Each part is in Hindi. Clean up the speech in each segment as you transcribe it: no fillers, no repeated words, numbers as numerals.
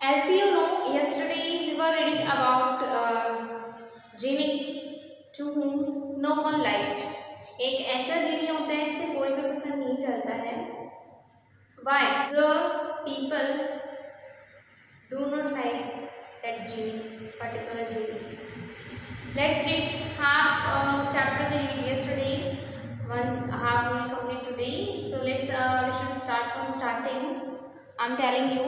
As you know, yesterday we were reading about genie to whom no one liked. एक ऐसा जीनी होता है जिसे कोई भी पसंद नहीं करता है. Why? The people do not like that genie, particular genie. Let's read half chapter we read yesterday. Once half we will complete today. So let's we should start from starting. I'm telling you.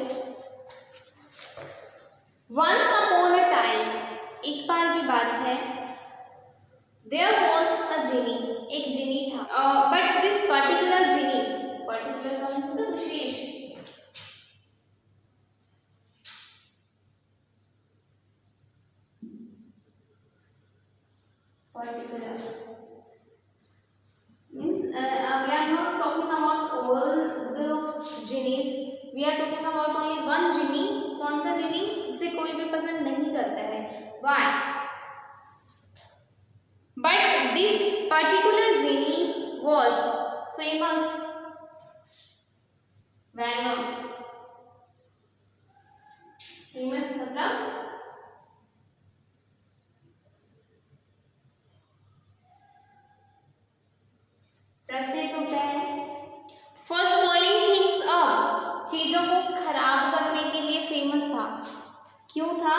Once upon a time, एक बार की बात है. There was a genie, एक genie था. But this particular genie, particular का मतलब विशेष. Particular means we are not talking about all the genies. We are talking about only one genie. कौन सा genie? जिसे कोई भी पसंद नहीं करता है. Why? But this particular genie was famous, well known. Famous मतलब प्रसिद्ध होता है. For spoiling things up, चीजों को खराब करने के लिए फेमस था. क्यों था?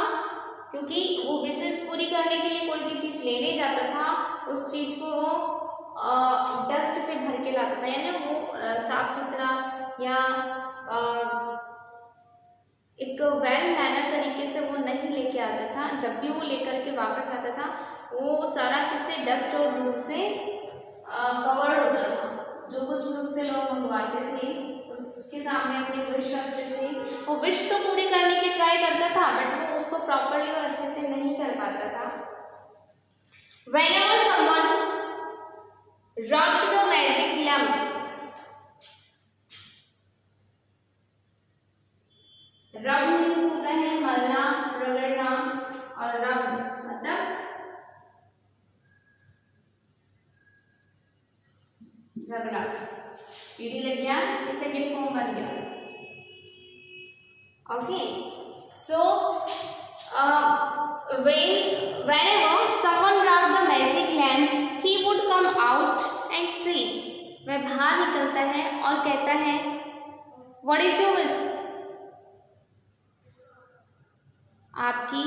क्योंकि वो विशेष पूरी करने के लिए कोई भी चीज लेने जाता था, उस चीज को डस्ट से भर के लाता था, यानी वो साफ सुथरा या एक वेल मैनर तरीके से वो नहीं लेके आता था. जब भी वो लेकर के वापस आता था, वो सारा किससे, डस्ट और धूल से कवर्ड होता था. जो कुछ भी उससे लोग मंगवाते थे, उसके सामने अपने विश रखते थे. वो विश तो पूरी करने की ट्राई करता था, बट वो उसको प्रॉपर्ली और अच्छे से नहीं कर पाता था. Whenever someone rubbed the magic lamp, रब मीन्स होता है मलना, रगड़ना, और रब मतलब रगड़ा. ईडी लग गया, ये सेकंड फॉर्म बन गया. Okay, so whenever someone rubbed the magic lamp, he would come out and say, वह बाहर निकलता है और कहता है, what is your wish? आपकी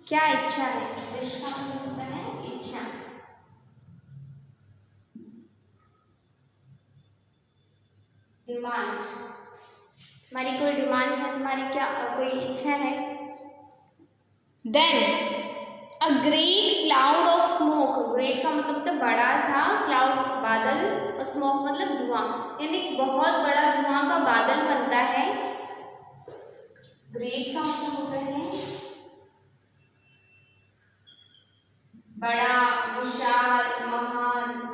क्या इच्छा है? विश का मतलब होता है इच्छा. डिमांड, हमारी कोई डिमांड है, तुम्हारी क्या कोई इच्छा है. Then a great cloud of smoke, great का मतलब होता है बड़ा सा, क्लाउड बादल, और स्मोक मतलब धुआं, यानी बहुत बड़ा धुआं का बादल बनता है. ग्रेट का मतलब होता है बड़ा, विशाल, महान.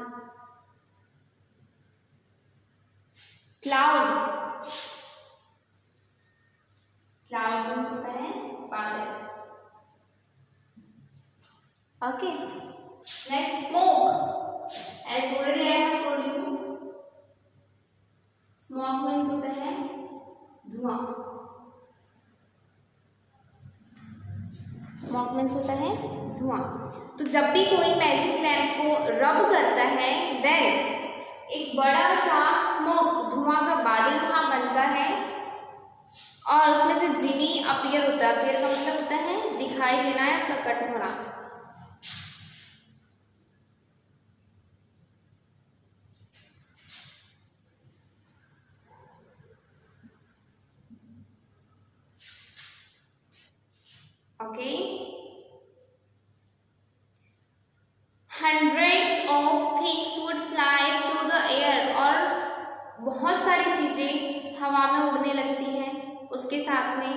क्लाउड, क्लाउड मीन्स होता है बादल. Okay, next smoke. As already I have told you, smoke means होता है धुआं. स्मोक मीन्स होता है धुआं. तो जब भी कोई मैजिक लैम्प को रब करता है, देन एक बड़ा सा स्मोक, धुआं का बादल वहां बनता है, और उसमें से जिनी अपीयर होता है. अपीयर का मतलब होता है दिखाई देना या प्रकट होना. Okay, hundreds of things would fly through the air, और बहुत सारी चीजें हवा में उड़ने लगती हैं उसके साथ में.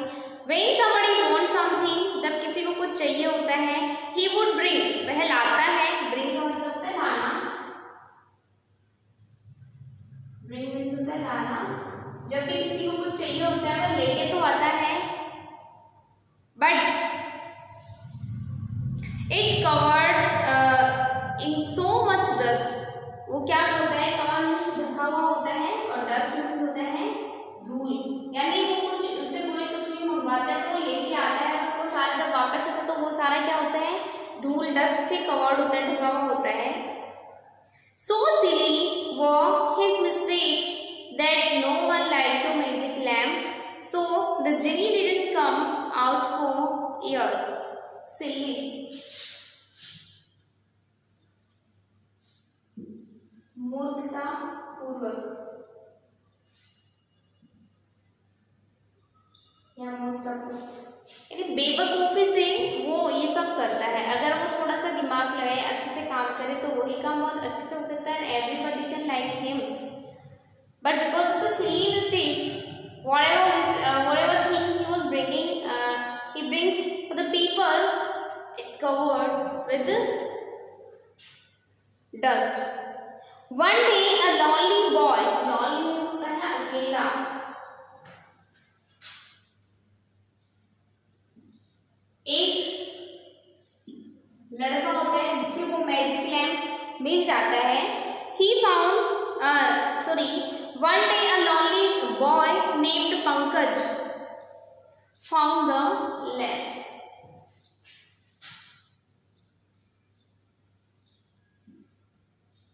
When somebody wants something, जब किसी को कुछ चाहिए होता है, he would bring, वह लाता है. bring का मतलब होता है लाना. bring means होता है लाना. जब भी किसी को कुछ चाहिए होता है, वह लेके तो आता है, but it covered in so much dust. वो क्या होता है, कवर मीन्स ढका हुआ होता है, और डस्ट मीन्स होता है धूल. यानी वो कुछ उससे कोई कुछ भी मंगवाता कवर्ड होता है, ढका हुआ होता है। So silly were his mistakes that no one liked a magic lamp, so the genie didn't come out for years. Silly, मूर्खता पूर्वक या मूर्खता यानी बेवकूफ़ी से वो ये सब करता है। अगर वो थोड़ा सा दिमाग लगाए, अच्छे से काम करे तो वही काम बहुत अच्छे से हो सकता है। Everybody can like him, but because of the silly mistakes, whatever things he was bringing, he brings for the people, it covered with dust. One day a lonely boy, lonely means होता है अकेला, एक लड़का होता है जिसे वो मैजिक लैम्प मिल जाता है। He found, one day a lonely boy named Pankaj found the lamp.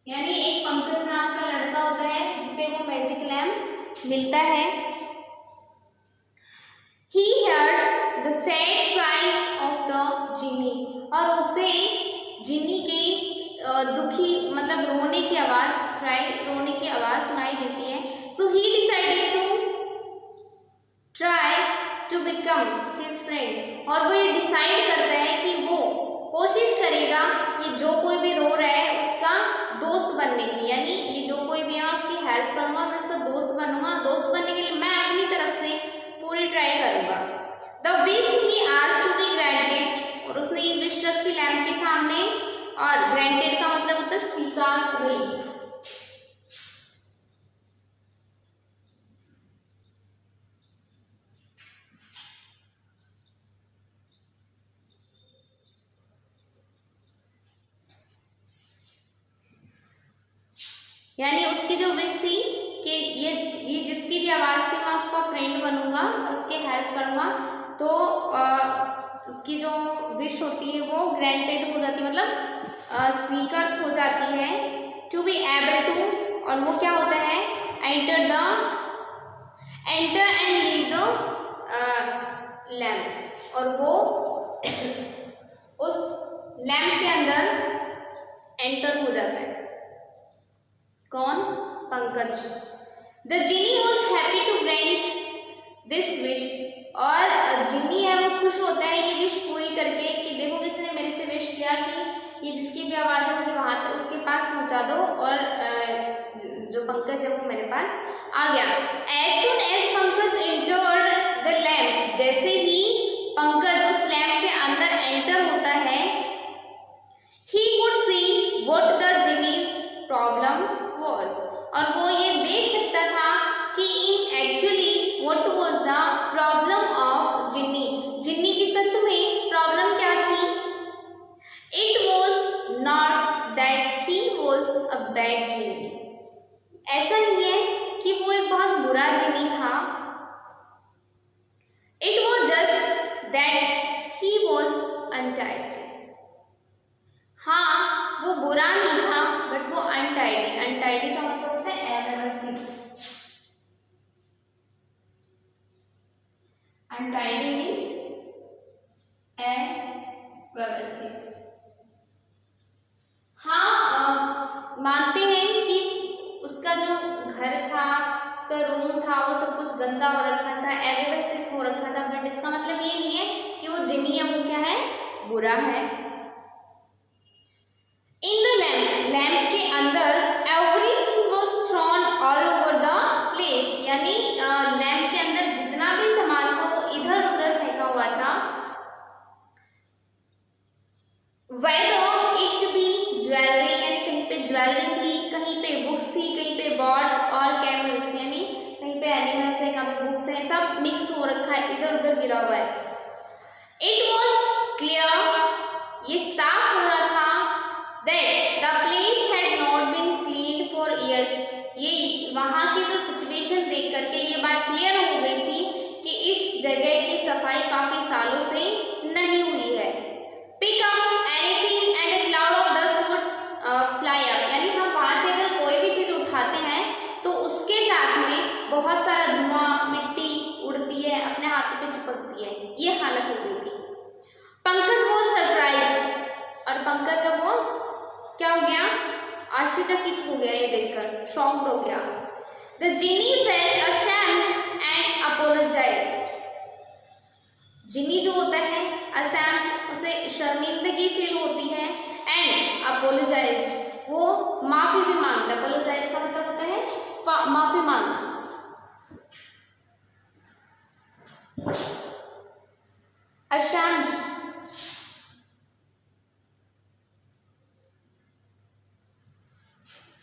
यानी एक पंकज नाम का लड़का होता है जिसे वो मैजिक लैम्प मिलता है। He heard the sad cries of the genie, और उसे जिनी के दुखी मतलब रोने की आवाज़, रोने की आवाज़ सुनाई देती है। So he decided to try to become his friend, और वो ये डिसाइड करता है कि वो कोशिश करेगा ये जो कोई भी रो रहा है उसका दोस्त बनने की, यानी ये जो कोई भी है उसकी हेल्प करूँगा, मैं उसका दोस्त बनूंगा। दोस्त बनने के लिए मैं अपनी तरफ से पूरी ट्राई करूँगा। The wish he asked to be granted, और उसने ये विश रखी लैम्प के सामने, और ग्रांटेड का मतलब होता है स्वीकार गई। यानी उसकी जो विश थी कि ये जिसकी भी आवाज़ थी मैं उसका फ्रेंड बनूंगा और उसकी हेल्प करूंगा, तो उसकी जो विश होती है वो ग्रांटेड हो जाती है, मतलब स्वीकृत हो जाती है। टू बी एबल टू, और वो क्या होता है, enter and leave the lamp, और वो उस लैम्प के अंदर एंटर हो जाता है। कौन? Pankaj. The genie was happy to grant this wish, और जिनी है वो खुश होता है ये विश पूरी करके कि देखो किसने मेरे से विश किया कि ये जिसकी भी आवाज़ है मुझे वहाँ तक उसके पास पहुँचा दो, और जो पंकज है वो मेरे पास आ गया। As soon as Pankaj entered the lamp, जैसे ही पंकज उस लैम्प के अंदर एंटर होता है, he could see what the genie's problem was, और वो ये देख सकता था कि इन actually what was the problem of genie की सच में प्रॉब्लम क्या थी। It was not that he was a bad genie, ऐसा नहीं है कि वो एक बहुत बुरा जिनी था। It was just that he was untidy, हाँ वो बुरा नहीं था बट वो अनटाइडी, अनटाइडी का मतलब होता है अव्यवस्थित, अनटाइडी मीन्स अव्यवस्थित। हाँ मानते हैं कि उसका जो घर था, उसका रूम था, वो सब कुछ गंदा हो रखा था, अव्यवस्थित हो रखा था, बट इसका मतलब ये नहीं है कि वो जिनी है वो क्या है, बुरा है। इन द लैम्प के अंदर everything was thrown all over the place, यानी लैम्प के अंदर जितना भी सामान था वो इधर उधर फेंका हुआ था। वेदर इट बी ज्वेलरी, यानी कहीं पे ज्वेलरी थी, कहीं पे बुक्स थी, कहीं पे बर्ड्स और कैमल्स, यानी कहीं पे एनिमल्स है, कहीं पे बुक्स है, सब मिक्स हो रखा है, इधर उधर गिरा हुआ है। इट वॉज क्लियर, ये साफ हो रहा था, that the place had not been cleaned for years, ये वहाँ की जो सिचुएशन देख करके ये बात क्लियर हो गई थी कि इस जगह की सफाई काफ़ी सालों से नहीं हुई है। Pick up anything and a cloud उसके साथ में बहुत सारा धुआं, मिट्टी उड़ती है, अपने हाथों पे चिपकती है। ये हालत हो गई थी। पंकज वॉज सरप्राइज्ड, और पंकज जब वो क्या हो गया, आश्चर्यचकित हो गया, ये देखकर शॉक्ड हो गया। The genie felt ashamed and apologized. Genie जो होता है अशैम्ड, उसे शर्मिंदगी फील होती है, एंड अपोलोजाइज्ड, वो माफी भी मांगता है। अपोलोजाइज का मतलब होता है माफी मांगना। अशैम्ड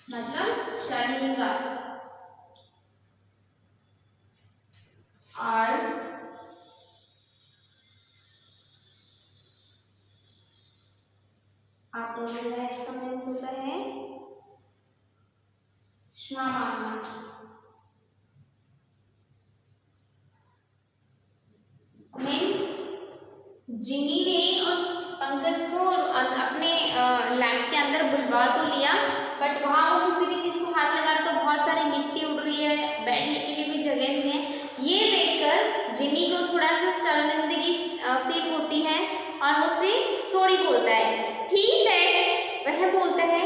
मतलब शर्मिंदा, और अपोलोजाइज का मीन्स होता है क्षमा मांगना। मीन्स जिनी ने उस पंकज को अपने लैब के अंदर बुलवा तो लिया, बट वहाँ वो किसी भी चीज़ को हाथ लगा तो बहुत सारी मिट्टी उड़ रही है, बैठने के लिए भी जगह नहीं है। ये देखकर जिनी को थोड़ा सा शर्मिंदगी फील होती है, और वो उससे सॉरी बोलता है। ही सेड, वह बोलता है,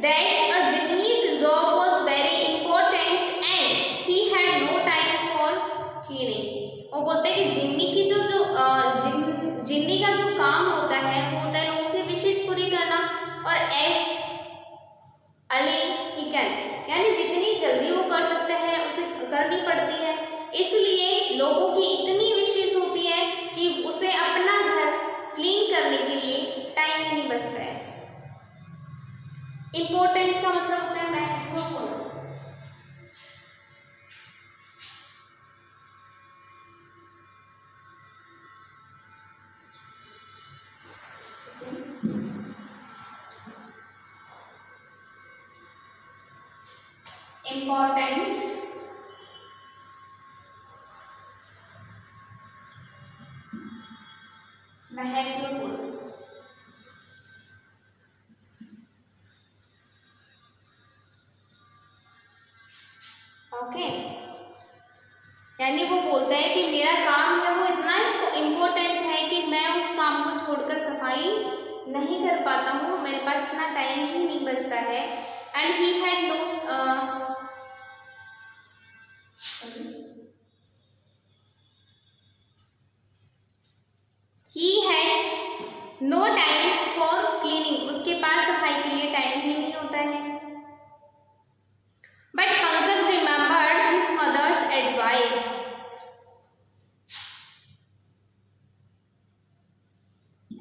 that a genie's job was very important and he had no time for cleaning. वो बोलते हैं कि जिन्नी की जिन्नी का जो काम होता है वो होता है लोगों की विशेष पूरी करना, और एस अर्ली ही कैन, यानी जितनी जल्दी वो कर सकते हैं उसे करनी पड़ती है। इसलिए लोगों की इतनी विशेष होती है कि उसे अपना घर क्लीन करने के लिए टाइम ही नहीं बचता है। इम्पोर्टेंट का मतलब होता है महत्वपूर्ण। इम्पोर्टेंट महत्वपूर्ण। ओके, यानी वो बोलता है कि मेरा काम है वो इतना इम्पोर्टेंट है कि मैं उस काम को छोड़कर सफाई नहीं कर पाता हूँ, मेरे पास इतना टाइम ही नहीं बचता है। And he had no no time for cleaning, उसके पास सफाई के लिए टाइम ही नहीं होता है। But Pankaj remembered his mother's advice.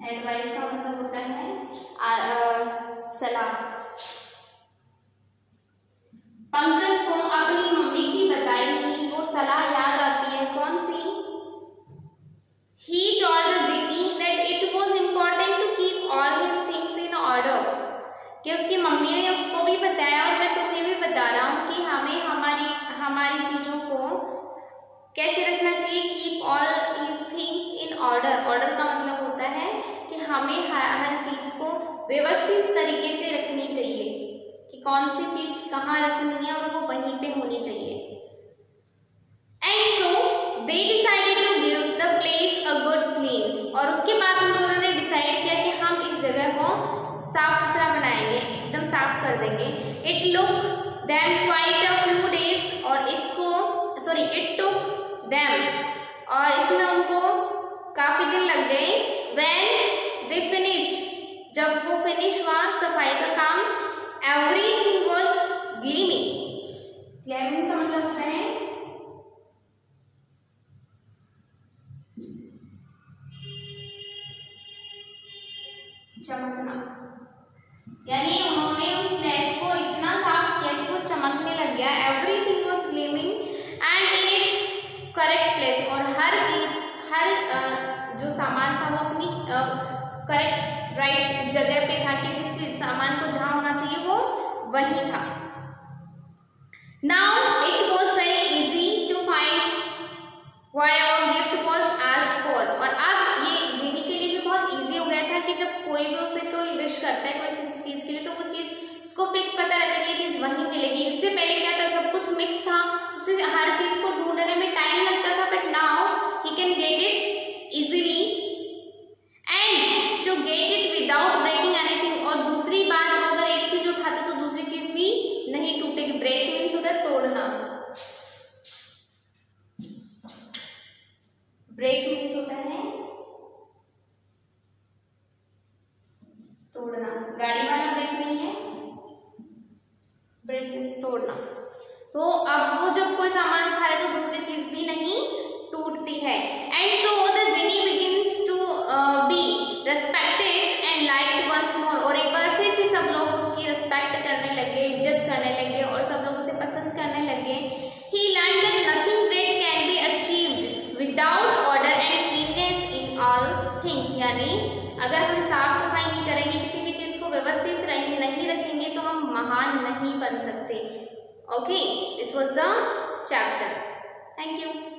Advice का मतलब होता है सलाह। पंकज को अपनी मम्मी की बताई हुई वो सलाह याद आती है, कौन सी? He told the genie that it was important to keep all his things in order, कि उसकी मम्मी ने उसको भी बताया और मैं तुम्हें भी बता रहा हूँ कि हमें हमारी चीज़ों को कैसे रखना चाहिए। Keep all his things in order. Order का मतलब होता है कि हमें हर चीज़ को व्यवस्थित तरीके से रखनी चाहिए, कि कौन सी चीज़ कहाँ रखनी है और वो वहीं पे होनी चाहिए। And so they decided to give the place a good clean, और उसके बाद उन दोनों ने डिसाइड किया कि हम इस जगह को साफ सुथरा बनाएंगे, एकदम साफ कर देंगे। It look them quite a few days, और इट टुक देम, और इसमें उनको काफ़ी दिन लग गए। व्हेन दे फिनिश्ड, जब वो फिनिश हुआ सफाई का काम, एवरीथिंग वाज ग्लीमिंग। ग्लीमिंग का मतलब होता है चमकना, यानी उन्होंने उस प्लेस को इतना साफ किया कि वो चमकने लग गया। Everything was gleaming and in its correct place, और हर जो सामान था वो अपनी करेक्ट राइट जगह पे था, कि जिस सामान को जहाँ होना चाहिए वो वहीं था। Now it was very easy to find whatever gift was asked for, और अब ये जीनी के लिए भी बहुत इजी हो गया था कि जब कोई भी उसे कोई विश करता है कोई किसी चीज़ के लिए, तो वो चीज़ उसको फिक्स पता रहता है कि ये चीज़ वहीं मिलेगी। इससे पहले क्या था, सब कुछ मिक्स था, ब्रेक मीन्स होता है तोड़ना, गाड़ी वाला ब्रेक नहीं है, ब्रेक मीन्स तोड़ना। तो अब वो जब कोई सामान उठा रहे तो दूसरी चीज भी नहीं टूटती है। And so the genie begins to be respected and liked once more, और एक बार फिर से सब लोग उसकी रेस्पेक्ट करने लगे, इज्जत करने लगे और सब लोग उसे पसंद करने लगे। He learn that nothing great can be achieved without order and cleanness in all things, यानी अगर हम साफ सफाई नहीं करेंगे, किसी भी चीज को व्यवस्थित नहीं रखेंगे तो हम महान नहीं बन सकते। Okay, this was the chapter. Thank you.